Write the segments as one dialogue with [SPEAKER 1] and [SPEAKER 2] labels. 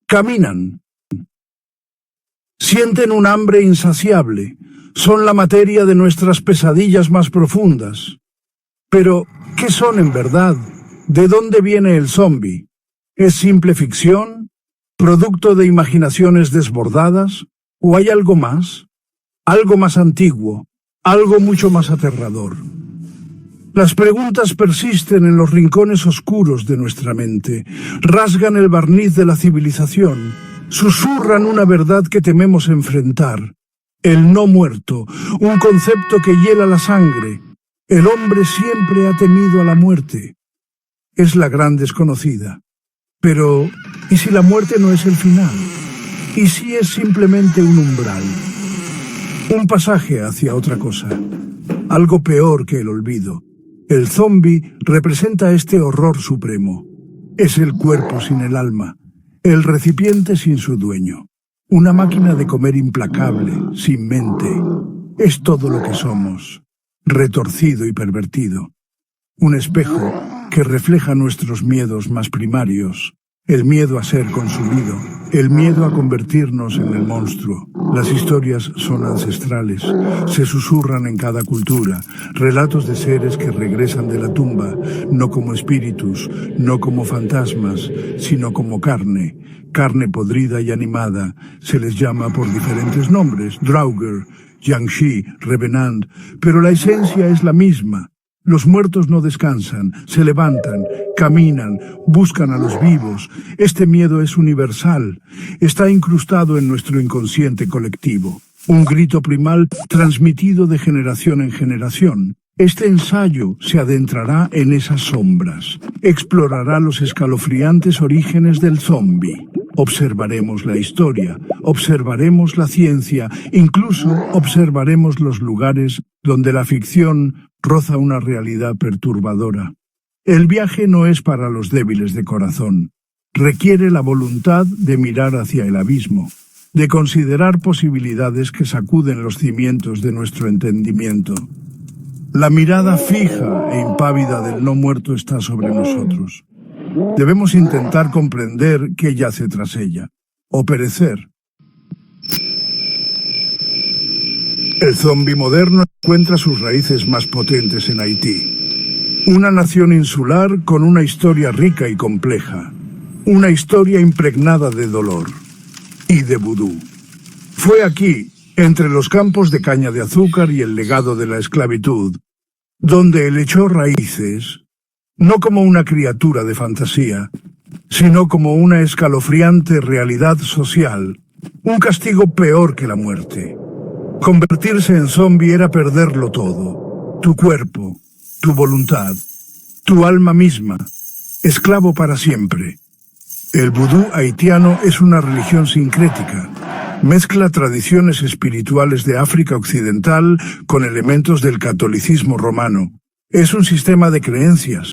[SPEAKER 1] Caminan. Sienten un hambre insaciable. Son la materia de nuestras pesadillas más profundas. Pero, ¿qué son en verdad? ¿De dónde viene el zombi? ¿Es simple ficción? ¿Producto de imaginaciones desbordadas? ¿O hay algo más? Algo más antiguo, algo mucho más aterrador. Las preguntas persisten en los rincones oscuros de nuestra mente, rasgan el barniz de la civilización, susurran una verdad que tememos enfrentar. El no muerto, un concepto que hiela la sangre. El hombre siempre ha temido a la muerte. Es la gran desconocida. Pero, ¿y si la muerte no es el final? ¿Y si es simplemente un umbral? Un pasaje hacia otra cosa. Algo peor que el olvido. El zombi representa este horror supremo. Es el cuerpo sin el alma, el recipiente sin su dueño. Una máquina de comer implacable, sin mente. Es todo lo que somos, retorcido y pervertido. Un espejo que refleja nuestros miedos más primarios. El miedo a ser consumido, el miedo a convertirnos en el monstruo. Las historias son ancestrales, se susurran en cada cultura, relatos de seres que regresan de la tumba, no como espíritus, no como fantasmas, sino como carne, carne podrida y animada. Se les llama por diferentes nombres, Draugr, Jiangshi, Revenant, pero la esencia es la misma. Los muertos no descansan, se levantan, caminan, buscan a los vivos. Este miedo es universal, está incrustado en nuestro inconsciente colectivo. Un grito primal transmitido de generación en generación. Este ensayo se adentrará en esas sombras, explorará los escalofriantes orígenes del zombi. Observaremos la historia, observaremos la ciencia, incluso observaremos los lugares donde la ficción roza una realidad perturbadora. El viaje no es para los débiles de corazón. Requiere la voluntad de mirar hacia el abismo, de considerar posibilidades que sacuden los cimientos de nuestro entendimiento. La mirada fija e impávida del no muerto está sobre nosotros. Debemos intentar comprender qué yace tras ella, o perecer. El zombi moderno encuentra sus raíces más potentes en Haití. Una nación insular con una historia rica y compleja. Una historia impregnada de dolor y de vudú. Fue aquí, entre los campos de caña de azúcar y el legado de la esclavitud, donde él echó raíces, no como una criatura de fantasía, sino como una escalofriante realidad social, un castigo peor que la muerte. Convertirse en zombi era perderlo todo, tu cuerpo, tu voluntad, tu alma misma, esclavo para siempre. El vudú haitiano es una religión sincrética. Mezcla tradiciones espirituales de África Occidental con elementos del catolicismo romano. Es un sistema de creencias,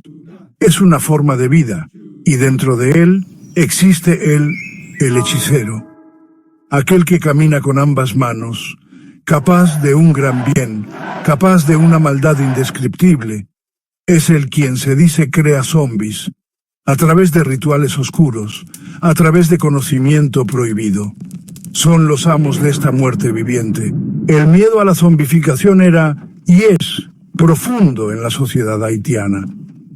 [SPEAKER 1] es una forma de vida, y dentro de él existe el hechicero, aquel que camina con ambas manos, capaz de un gran bien, capaz de una maldad indescriptible. Es el quien se dice crea zombis, a través de rituales oscuros, a través de conocimiento prohibido. Son los amos de esta muerte viviente. El miedo a la zombificación era, y es, profundo en la sociedad haitiana.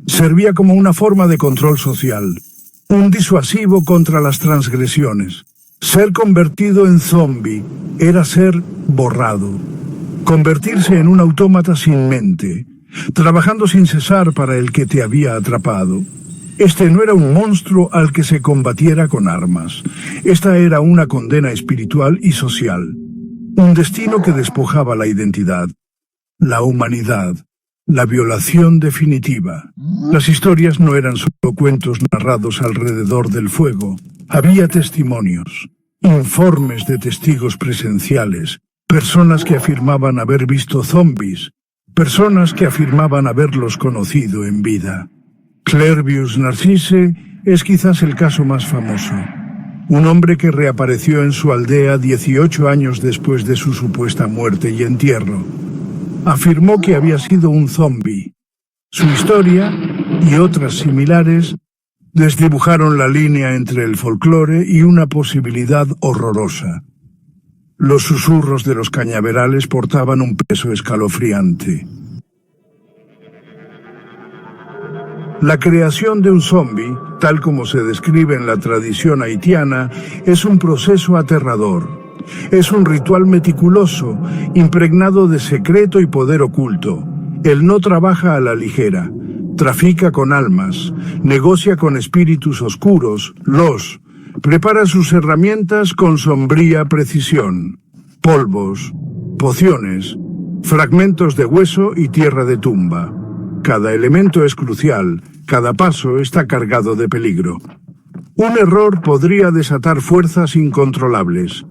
[SPEAKER 1] Servía como una forma de control social, un disuasivo contra las transgresiones. Ser convertido en zombi era ser borrado, convertirse en un autómata sin mente, trabajando sin cesar para el que te había atrapado. Este no era un monstruo al que se combatiera con armas. Esta era una condena espiritual y social, un destino que despojaba la identidad, la humanidad, la violación definitiva. Las historias no eran solo cuentos narrados alrededor del fuego. Había testimonios, informes de testigos presenciales, personas que afirmaban haber visto zombis, personas que afirmaban haberlos conocido en vida. Clervius Narcisse es quizás el caso más famoso. Un hombre que reapareció en su aldea 18 años después de su supuesta muerte y entierro. Afirmó que había sido un zombi. Su historia, y otras similares, Desdibujaron la línea entre el folclore y una posibilidad horrorosa. Los susurros de los cañaverales portaban un peso escalofriante. La creación de un zombi, tal como se describe en la tradición haitiana, es un proceso aterrador. Es un ritual meticuloso, impregnado de secreto y poder oculto. Él no trabaja a la ligera, trafica con almas, negocia con espíritus oscuros, prepara sus herramientas con sombría precisión. Polvos, pociones, fragmentos de hueso y tierra de tumba. Cada elemento es crucial, cada paso está cargado de peligro. Un error podría desatar fuerzas incontrolables.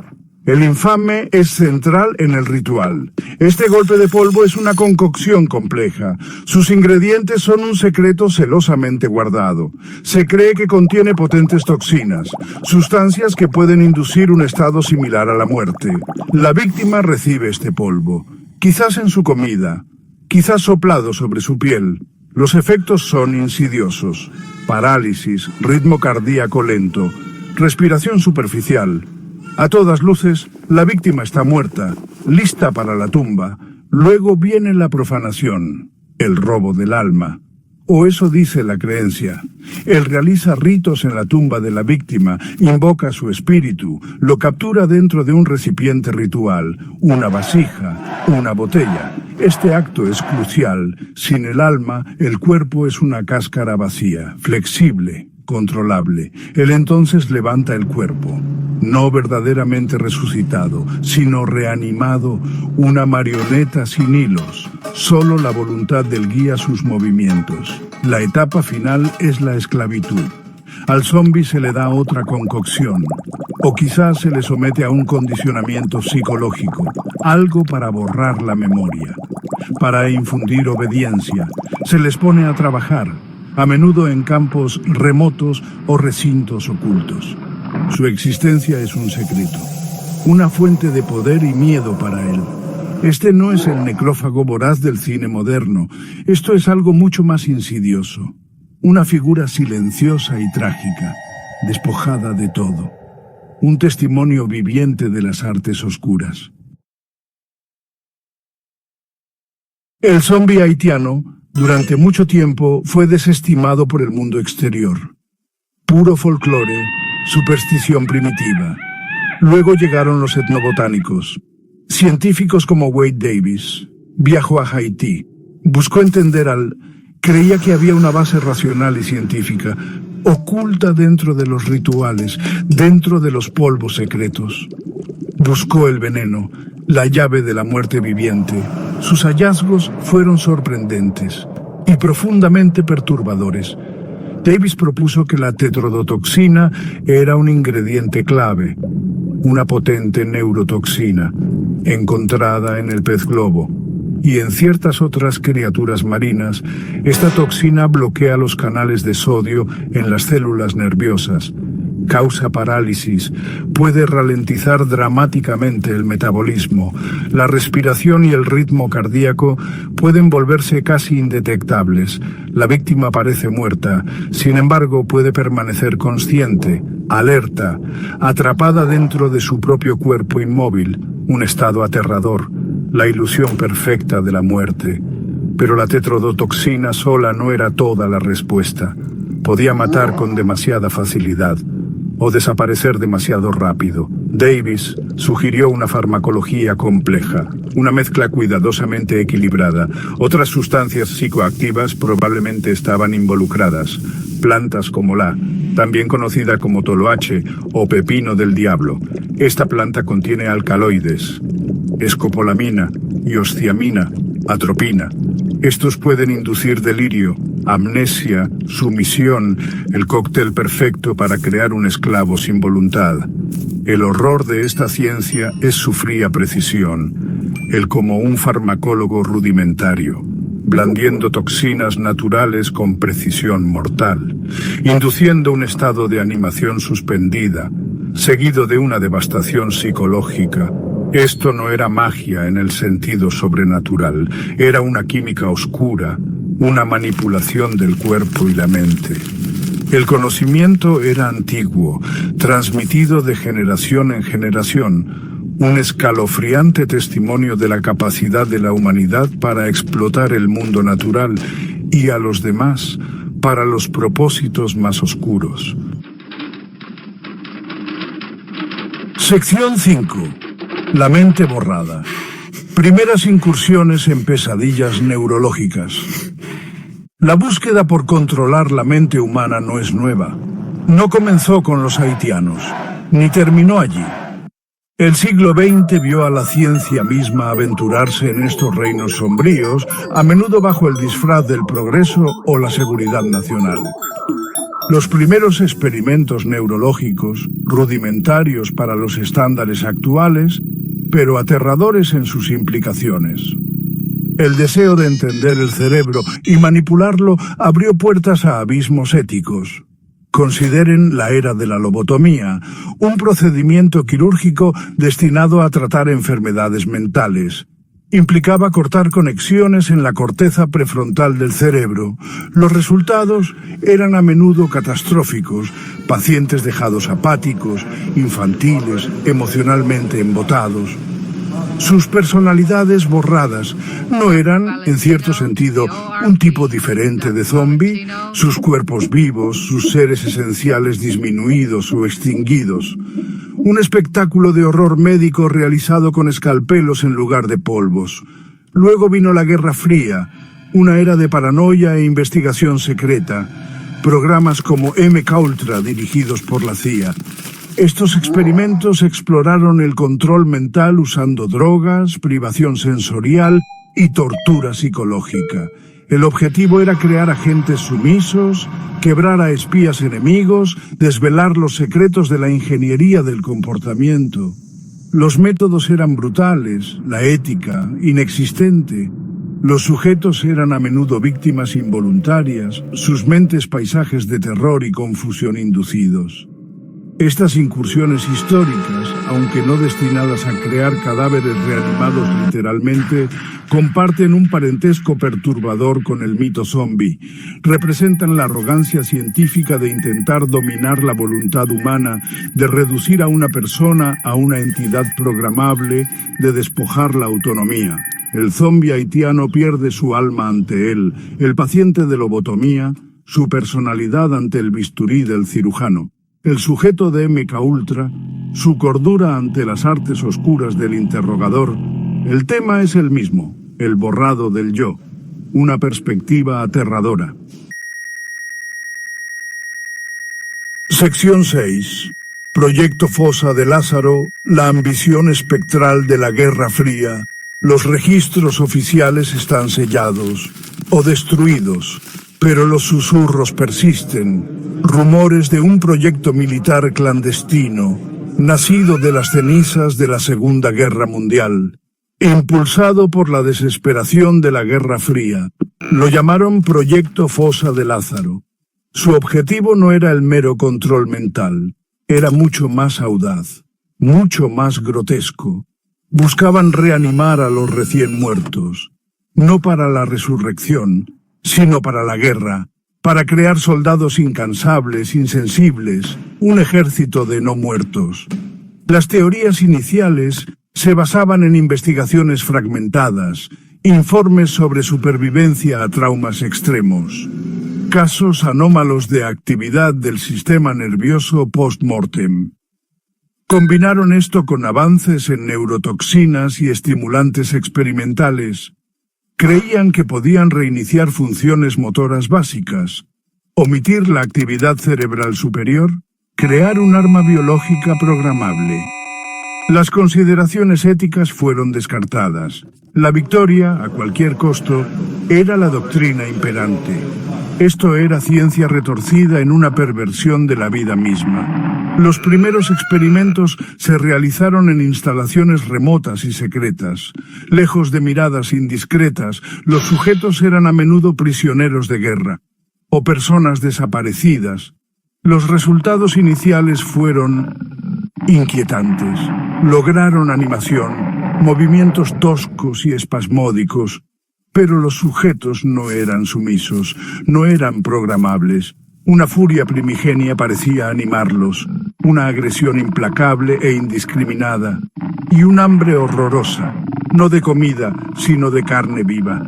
[SPEAKER 1] El infame es central en el ritual. Este golpe de polvo es una concocción compleja. Sus ingredientes son un secreto celosamente guardado. Se cree que contiene potentes toxinas, sustancias que pueden inducir un estado similar a la muerte. La víctima recibe este polvo, quizás en su comida, quizás soplado sobre su piel. Los efectos son insidiosos. Parálisis, ritmo cardíaco lento, respiración superficial. A todas luces, la víctima está muerta, lista para la tumba. Luego viene la profanación, el robo del alma. O eso dice la creencia. Él realiza ritos en la tumba de la víctima, invoca su espíritu, lo captura dentro de un recipiente ritual, una vasija, una botella. Este acto es crucial. Sin el alma, el cuerpo es una cáscara vacía, flexible, controlable. Él entonces levanta el cuerpo, no verdaderamente resucitado, sino reanimado, una marioneta sin hilos. Solo la voluntad del guía sus movimientos. La etapa final es la esclavitud. Al zombi se le da otra concocción, o quizás se le somete a un condicionamiento psicológico, algo para borrar la memoria, para infundir obediencia. Se les pone a trabajar, a menudo en campos remotos o recintos ocultos. Su existencia es un secreto, una fuente de poder y miedo para él. Este no es el necrófago voraz del cine moderno. Esto es algo mucho más insidioso. Una figura silenciosa y trágica, despojada de todo. Un testimonio viviente de las artes oscuras. El zombi haitiano, durante mucho tiempo, fue desestimado por el mundo exterior. Puro folclore, superstición primitiva. Luego llegaron los etnobotánicos. Científicos como Wade Davis. Viajó a Haití. Buscó entender Creía que había una base racional y científica, oculta dentro de los rituales, dentro de los polvos secretos. Buscó el veneno, la llave de la muerte viviente. Sus hallazgos fueron sorprendentes y profundamente perturbadores. Davis propuso que la tetrodotoxina era un ingrediente clave, una potente neurotoxina, encontrada en el pez globo. Y en ciertas otras criaturas marinas, esta toxina bloquea los canales de sodio en las células nerviosas, causa parálisis, puede ralentizar dramáticamente el metabolismo, la respiración y el ritmo cardíaco pueden volverse casi indetectables. La víctima parece muerta, sin embargo puede permanecer consciente, alerta, atrapada dentro de su propio cuerpo inmóvil, un estado aterrador. La ilusión perfecta de la muerte. Pero la tetrodotoxina sola no era toda la respuesta. Podía matar con demasiada facilidad o desaparecer demasiado rápido. Davis sugirió una farmacología compleja, una mezcla cuidadosamente equilibrada. Otras sustancias psicoactivas probablemente estaban involucradas. Plantas como también conocida como toloache o pepino del diablo. Esta planta contiene alcaloides, escopolamina, hiosciamina, atropina. Estos pueden inducir delirio, amnesia, sumisión, el cóctel perfecto para crear un esclavo sin voluntad. El horror de esta ciencia es su fría precisión, el como un farmacólogo rudimentario, blandiendo toxinas naturales con precisión mortal, induciendo un estado de animación suspendida, seguido de una devastación psicológica. Esto no era magia en el sentido sobrenatural, era una química oscura, una manipulación del cuerpo y la mente. El conocimiento era antiguo, transmitido de generación en generación, un escalofriante testimonio de la capacidad de la humanidad para explotar el mundo natural y a los demás para los propósitos más oscuros. Sección 5. La mente borrada. Primeras incursiones en pesadillas neurológicas. La búsqueda por controlar la mente humana no es nueva. No comenzó con los haitianos, ni terminó allí. El siglo XX vio a la ciencia misma aventurarse en estos reinos sombríos, a menudo bajo el disfraz del progreso o la seguridad nacional. Los primeros experimentos neurológicos, rudimentarios para los estándares actuales, pero aterradores en sus implicaciones. El deseo de entender el cerebro y manipularlo abrió puertas a abismos éticos. Consideren la era de la lobotomía, un procedimiento quirúrgico destinado a tratar enfermedades mentales. Implicaba cortar conexiones en la corteza prefrontal del cerebro. Los resultados eran a menudo catastróficos, pacientes dejados apáticos, infantiles, emocionalmente embotados. Sus personalidades borradas no eran, en cierto sentido, un tipo diferente de zombi, sus cuerpos vivos, sus seres esenciales disminuidos o extinguidos. Un espectáculo de horror médico realizado con escalpelos en lugar de polvos. Luego vino la Guerra Fría, una era de paranoia e investigación secreta. Programas como MKUltra dirigidos por la CIA. Estos experimentos exploraron el control mental usando drogas, privación sensorial y tortura psicológica. El objetivo era crear agentes sumisos, quebrar a espías enemigos, desvelar los secretos de la ingeniería del comportamiento. Los métodos eran brutales, la ética inexistente. Los sujetos eran a menudo víctimas involuntarias, sus mentes paisajes de terror y confusión inducidos. Estas incursiones históricas, aunque no destinadas a crear cadáveres reanimados literalmente, comparten un parentesco perturbador con el mito zombie. Representan la arrogancia científica de intentar dominar la voluntad humana, de reducir a una persona a una entidad programable, de despojar la autonomía. El zombie haitiano pierde su alma ante él, el paciente de lobotomía, su personalidad ante el bisturí del cirujano. El sujeto de MKUltra, su cordura ante las artes oscuras del interrogador. El tema es el mismo, el borrado del yo, una perspectiva aterradora. Sección 6. Proyecto Fosa de Lázaro, la ambición espectral de la Guerra Fría. Los registros oficiales están sellados o destruidos, pero los susurros persisten. Rumores de un proyecto militar clandestino, nacido de las cenizas de la Segunda Guerra Mundial, impulsado por la desesperación de la Guerra Fría. Lo llamaron Proyecto Fosa de Lázaro. Su objetivo no era el mero control mental, era mucho más audaz, mucho más grotesco. Buscaban reanimar a los recién muertos, no para la resurrección, sino para la guerra, para crear soldados incansables, insensibles, un ejército de no muertos. Las teorías iniciales se basaban en investigaciones fragmentadas, informes sobre supervivencia a traumas extremos, casos anómalos de actividad del sistema nervioso post-mortem. Combinaron esto con avances en neurotoxinas y estimulantes experimentales. Creían que podían reiniciar funciones motoras básicas, omitir la actividad cerebral superior, crear un arma biológica programable. Las consideraciones éticas fueron descartadas. La victoria, a cualquier costo, era la doctrina imperante. Esto era ciencia retorcida en una perversión de la vida misma. Los primeros experimentos se realizaron en instalaciones remotas y secretas. Lejos de miradas indiscretas, los sujetos eran a menudo prisioneros de guerra o personas desaparecidas. Los resultados iniciales fueron inquietantes. Lograron animación, movimientos toscos y espasmódicos, pero los sujetos no eran sumisos, no eran programables. Una furia primigenia parecía animarlos, una agresión implacable e indiscriminada, y un hambre horrorosa, no de comida, sino de carne viva.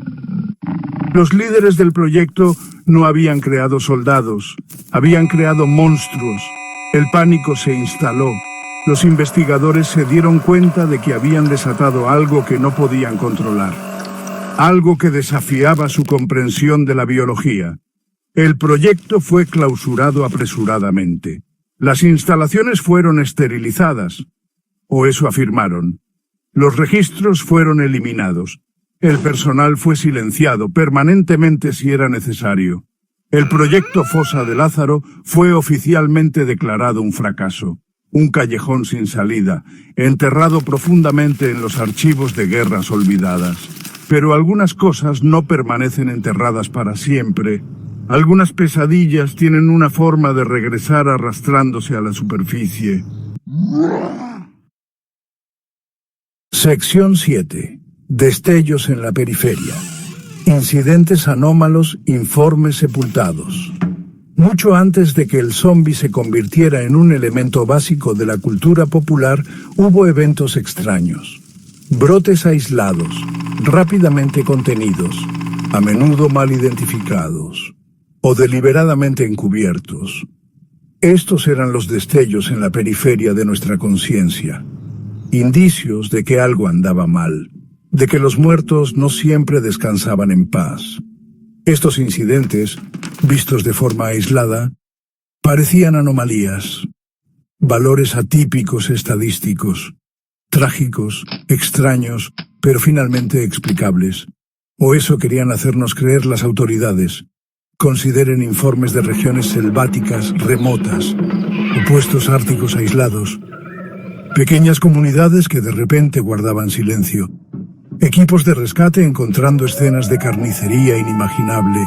[SPEAKER 1] Los líderes del proyecto no habían creado soldados, habían creado monstruos. El pánico se instaló. Los investigadores se dieron cuenta de que habían desatado algo que no podían controlar, algo que desafiaba su comprensión de la biología. El proyecto fue clausurado apresuradamente. Las instalaciones fueron esterilizadas, o eso afirmaron. Los registros fueron eliminados. El personal fue silenciado permanentemente si era necesario. El proyecto Fosa de Lázaro fue oficialmente declarado un fracaso, un callejón sin salida, enterrado profundamente en los archivos de guerras olvidadas. Pero algunas cosas no permanecen enterradas para siempre. Algunas pesadillas tienen una forma de regresar arrastrándose a la superficie. Sección 7. Destellos en la periferia. Incidentes anómalos, informes sepultados. Mucho antes de que el zombi se convirtiera en un elemento básico de la cultura popular, hubo eventos extraños. Brotes aislados, rápidamente contenidos, a menudo mal identificados o deliberadamente encubiertos. Estos eran los destellos en la periferia de nuestra conciencia, indicios de que algo andaba mal, de que los muertos no siempre descansaban en paz. Estos incidentes, vistos de forma aislada, parecían anomalías, valores atípicos estadísticos, trágicos, extraños, pero finalmente explicables. O eso querían hacernos creer las autoridades. Consideren informes de regiones selváticas remotas, o puestos árticos aislados, pequeñas comunidades que de repente guardaban silencio, equipos de rescate encontrando escenas de carnicería inimaginable,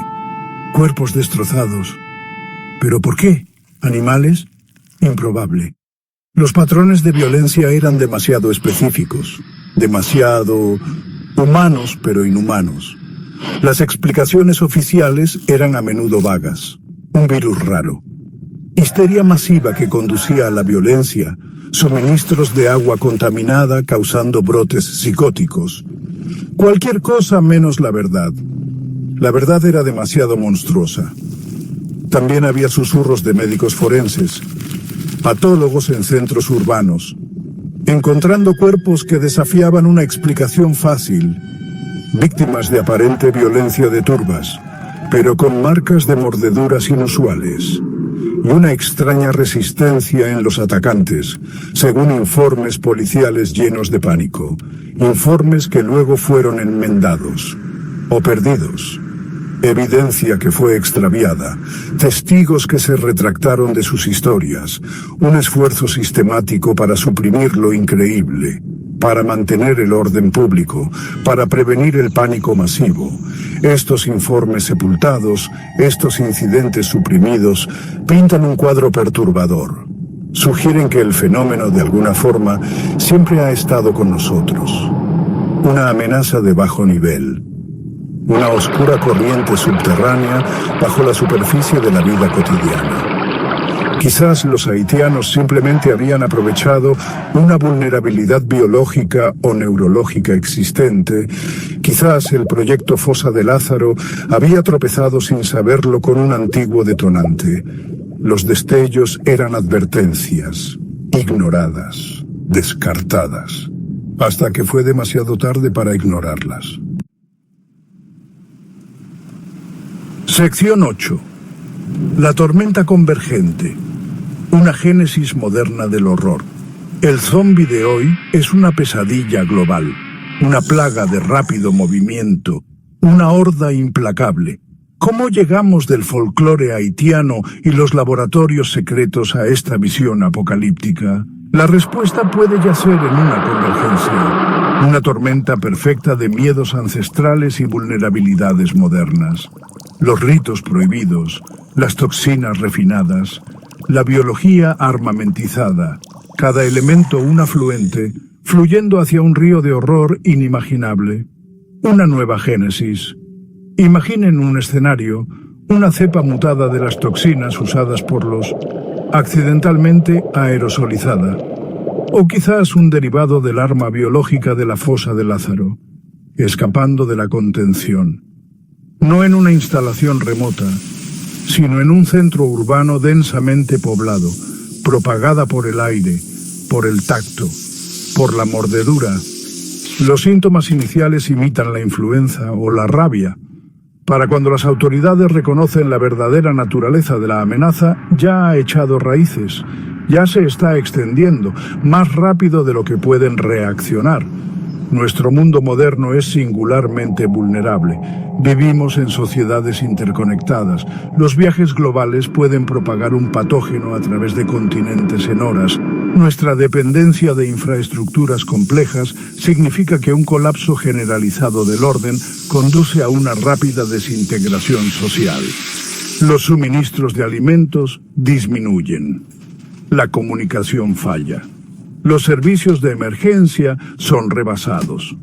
[SPEAKER 1] cuerpos destrozados. ¿Pero por qué? ¿Animales? Improbable. Los patrones de violencia eran demasiado específicos, demasiado humanos pero inhumanos. Las explicaciones oficiales eran a menudo vagas. Un virus raro. Histeria masiva que conducía a la violencia. Suministros de agua contaminada causando brotes psicóticos. Cualquier cosa menos la verdad. La verdad era demasiado monstruosa. También había susurros de médicos forenses, patólogos en centros urbanos, encontrando cuerpos que desafiaban una explicación fácil. Víctimas de aparente violencia de turbas, pero con marcas de mordeduras inusuales, y una extraña resistencia en los atacantes, según informes policiales llenos de pánico, informes que luego fueron enmendados, o perdidos, evidencia que fue extraviada, testigos que se retractaron de sus historias, un esfuerzo sistemático para suprimir lo increíble, para mantener el orden público, para prevenir el pánico masivo. Estos informes sepultados, estos incidentes suprimidos, pintan un cuadro perturbador. Sugieren que el fenómeno, de alguna forma, siempre ha estado con nosotros. Una amenaza de bajo nivel. Una oscura corriente subterránea bajo la superficie de la vida cotidiana. Quizás los haitianos simplemente habían aprovechado una vulnerabilidad biológica o neurológica existente. Quizás el proyecto Fosa de Lázaro había tropezado sin saberlo con un antiguo detonante. Los destellos eran advertencias, ignoradas, descartadas, hasta que fue demasiado tarde para ignorarlas. Sección 8. La tormenta convergente. Una génesis moderna del horror. El zombi de hoy es una pesadilla global, una plaga de rápido movimiento, una horda implacable. ¿Cómo llegamos del folclore haitiano y los laboratorios secretos a esta visión apocalíptica? La respuesta puede yacer en una convergencia, una tormenta perfecta de miedos ancestrales y vulnerabilidades modernas. Los ritos prohibidos, las toxinas refinadas, la biología armamentizada, cada elemento un afluente, fluyendo hacia un río de horror inimaginable. Una nueva génesis. Imaginen un escenario, una cepa mutada de las toxinas usadas por los accidentalmente aerosolizada, o quizás un derivado del arma biológica de la fosa de Lázaro, escapando de la contención. No en una instalación remota, sino en un centro urbano densamente poblado, propagada por el aire, por el tacto, por la mordedura. Los síntomas iniciales imitan la influenza o la rabia. Para cuando las autoridades reconocen la verdadera naturaleza de la amenaza, ya ha echado raíces, ya se está extendiendo, más rápido de lo que pueden reaccionar. Nuestro mundo moderno es singularmente vulnerable. Vivimos en sociedades interconectadas. Los viajes globales pueden propagar un patógeno a través de continentes en horas. Nuestra dependencia de infraestructuras complejas significa que un colapso generalizado del orden conduce a una rápida desintegración social. Los suministros de alimentos disminuyen. La comunicación falla. Los servicios de emergencia son rebasados.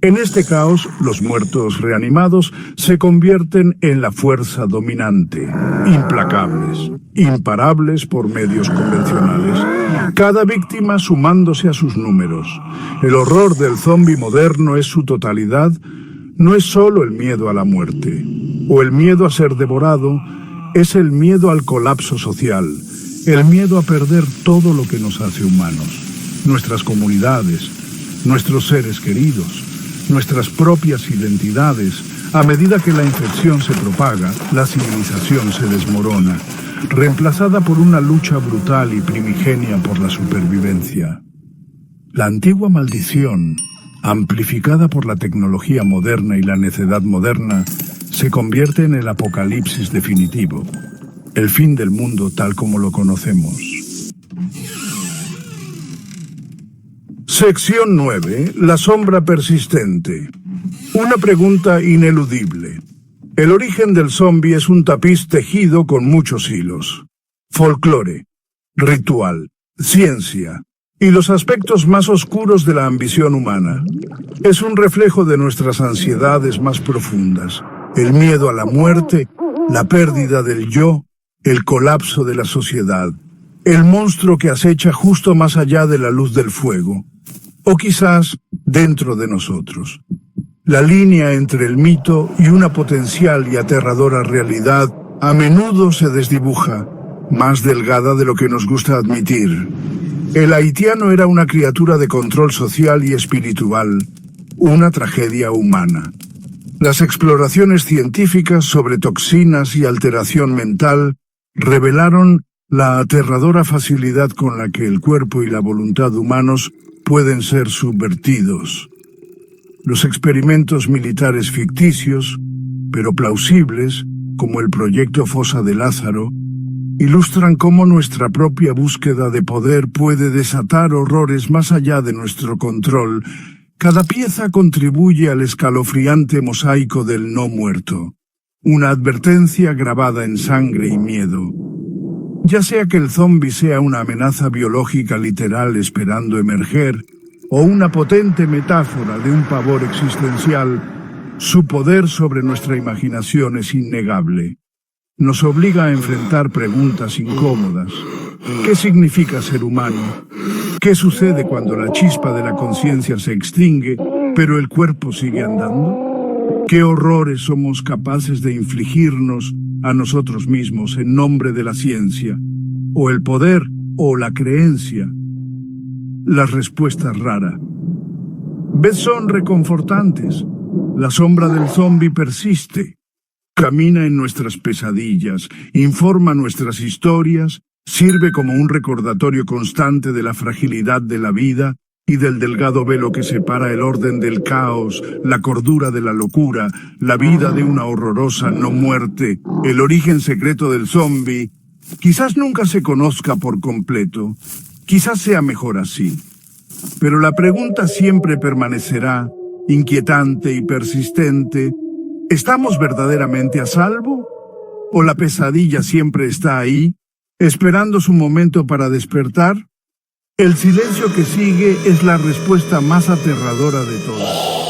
[SPEAKER 1] En este caos, los muertos reanimados se convierten en la fuerza dominante, implacables, imparables por medios convencionales, cada víctima sumándose a sus números. El horror del zombi moderno es su totalidad, no es solo el miedo a la muerte, o el miedo a ser devorado, es el miedo al colapso social, el miedo a perder todo lo que nos hace humanos. Nuestras comunidades, nuestros seres queridos, nuestras propias identidades. A medida que la infección se propaga, la civilización se desmorona, reemplazada por una lucha brutal y primigenia por la supervivencia. La antigua maldición, amplificada por la tecnología moderna y la necedad moderna, se convierte en el apocalipsis definitivo, el fin del mundo tal como lo conocemos. Sección 9. La sombra persistente. Una pregunta ineludible. El origen del zombi es un tapiz tejido con muchos hilos. Folclore, ritual, ciencia y los aspectos más oscuros de la ambición humana. Es un reflejo de nuestras ansiedades más profundas. El miedo a la muerte, la pérdida del yo, el colapso de la sociedad. El monstruo que acecha justo más allá de la luz del fuego. O quizás dentro de nosotros. La línea entre el mito y una potencial y aterradora realidad a menudo se desdibuja, más delgada de lo que nos gusta admitir. El haitiano era una criatura de control social y espiritual, una tragedia humana. Las exploraciones científicas sobre toxinas y alteración mental revelaron la aterradora facilidad con la que el cuerpo y la voluntad humanos pueden ser subvertidos. Los experimentos militares ficticios, pero plausibles, como el proyecto Fosa de Lázaro, ilustran cómo nuestra propia búsqueda de poder puede desatar horrores más allá de nuestro control. Cada pieza contribuye al escalofriante mosaico del no muerto, una advertencia grabada en sangre y miedo. Ya sea que el zombi sea una amenaza biológica literal esperando emerger, o una potente metáfora de un pavor existencial, su poder sobre nuestra imaginación es innegable. Nos obliga a enfrentar preguntas incómodas. ¿Qué significa ser humano? ¿Qué sucede cuando la chispa de la conciencia se extingue, pero el cuerpo sigue andando? ¿Qué horrores somos capaces de infligirnos a nosotros mismos en nombre de la ciencia, o el poder, o la creencia? Las respuestas raras. ¿Ves? Son reconfortantes. La sombra del zombi persiste. Camina en nuestras pesadillas, informa nuestras historias, sirve como un recordatorio constante de la fragilidad de la vida y del delgado velo que separa el orden del caos, la cordura de la locura, la vida de una horrorosa no muerte. El origen secreto del zombi quizás nunca se conozca por completo, quizás sea mejor así. Pero la pregunta siempre permanecerá, inquietante y persistente: ¿estamos verdaderamente a salvo? ¿O la pesadilla siempre está ahí, esperando su momento para despertar? El silencio que sigue es la respuesta más aterradora de todas.